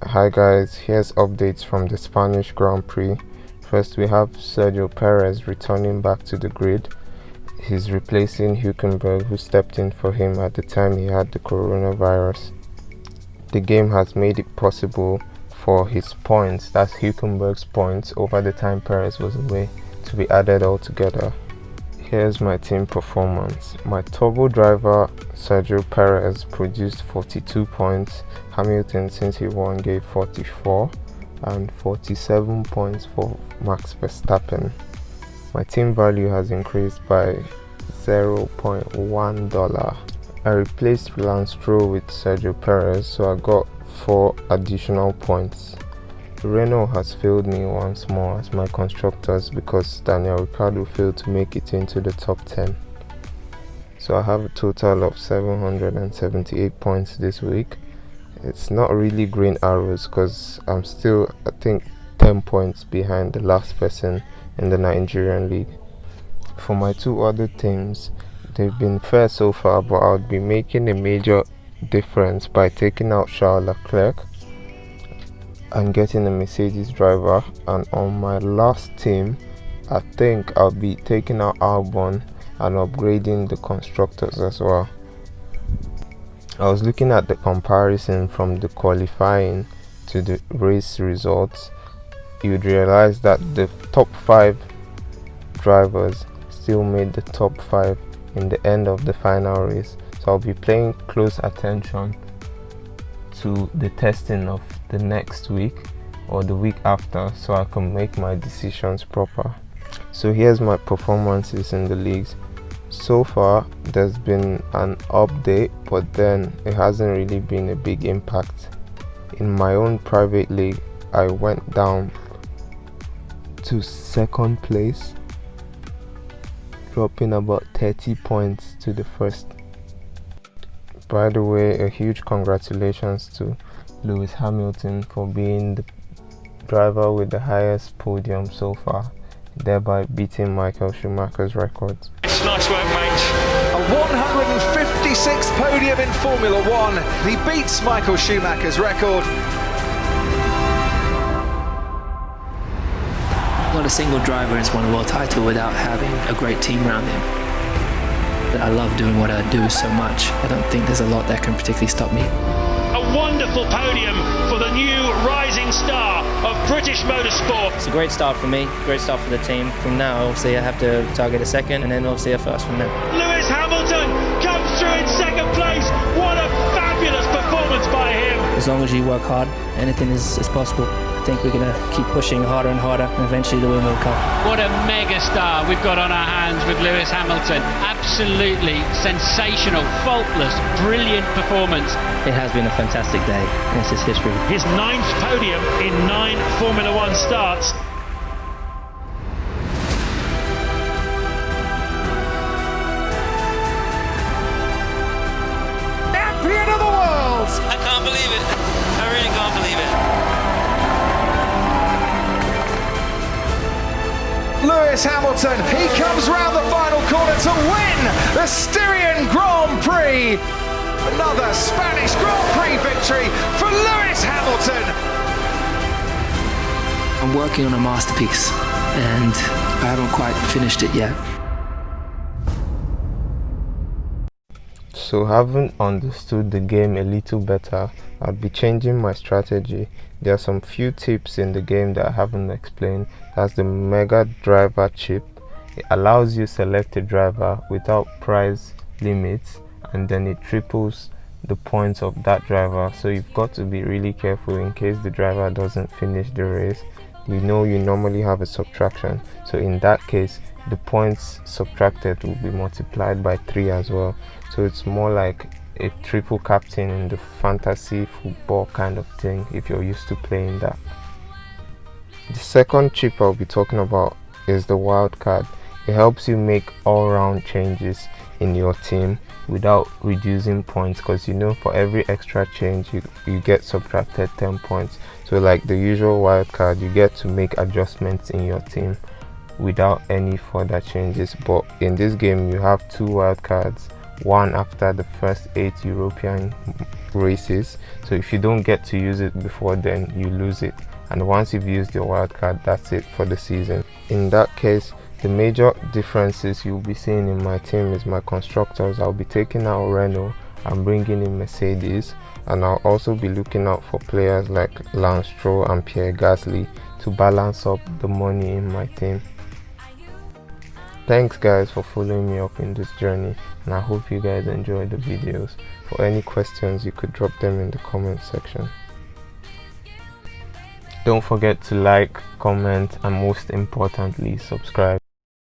Hi guys, here's updates from the Spanish Grand Prix. First we have Sergio Perez returning back to the grid. He's replacing Hülkenberg, who stepped in for him at the time he had the coronavirus. The game has made it possible for his points, that's Hülkenberg's points over the time Perez was away, to be added all together. Here's my team performance. My turbo driver Sergio Perez produced 42 points. Hamilton, since he won, gave 44, and 47 points for Max Verstappen. My team value has increased by $0.1. I replaced Lance Stroll with Sergio Perez, so I got 4 additional points. Renault has failed me once more as my constructors because Daniel Ricciardo failed to make it into the top 10. So I have a total of 778 points this week. It's not really green arrows because I'm still, I think, 10 points behind the last person in the Nigerian league. For my 2 other teams, they've been fair so far, but I'll be making a major difference by taking out Charles Leclerc and getting a Mercedes driver. And on my last team, I think I'll be taking out Albon and upgrading the constructors as well. I was looking at the comparison from the qualifying to the race results. You'd realize that the top 5 drivers still made the top 5 in the end of the final race. So I'll be paying close attention to the testing of the next week or the week after, so I can make my decisions proper. So here's my performances in the leagues. So far there's been an update, but then it hasn't really been a big impact. In my own private league, I went down to 2nd place, dropping about 30 points to the first. By the way, a huge congratulations to Lewis Hamilton for being the driver with the highest podium so far, thereby beating Michael Schumacher's records. It's nice work, mate. A 156th podium in Formula One. He beats Michael Schumacher's record. Not a single driver has won a world title without having a great team around him. I love doing what I do so much. I don't think there's a lot that can particularly stop me. A wonderful podium for the new rising star of British motorsport. It's a great start for me, great start for the team. From now, obviously, I have to target a 2nd and then obviously a 1st from there. Lewis Hamilton comes through in 2nd place. What a fabulous performance by him. As long as you work hard, anything is possible. I think we're going to keep pushing harder and harder, and eventually the win will come. What a mega star we've got on our hands with Lewis Hamilton. Absolutely sensational, faultless, brilliant performance. It has been a fantastic day, and this is history. His 9th podium in 9 Formula One starts. Champion of the world! I can't believe it. I really can't believe it. Lewis Hamilton, he comes round the final corner to win the Styrian Grand Prix. Another Spanish Grand Prix victory for Lewis Hamilton. I'm working on a masterpiece and I haven't quite finished it yet. So having understood the game a little better, I'll be changing my strategy. There are some few tips in the game that I haven't explained. That's the Mega Driver chip. It allows you select a driver without price limits, and then it triples the points of that driver. So you've got to be really careful in case the driver doesn't finish the race. You know you normally have a subtraction, so in that case the points subtracted will be multiplied by 3 as well. So it's more like a triple captain in the fantasy football kind of thing if you're used to playing that. The second chip I'll be talking about is the wildcard. It helps you make all-round changes in your team without reducing points, because you know for every extra change you get subtracted 10 points. So like the usual wildcard, you get to make adjustments in your team without any further changes. But in this game you have 2 wildcards, one after the first 8 European races. So if you don't get to use it before then, you lose it, and once you've used your wildcard, that's it for the season. In that case, the major differences you'll be seeing in my team is my constructors. I'll be taking out Renault and bringing in Mercedes, and I'll also be looking out for players like Lance Stroll and Pierre Gasly to balance up the money in my team. Thanks guys for following me up in this journey, and I hope you guys enjoyed the videos. For any questions, you could drop them in the comment section. Don't forget to like, comment, and most importantly, subscribe.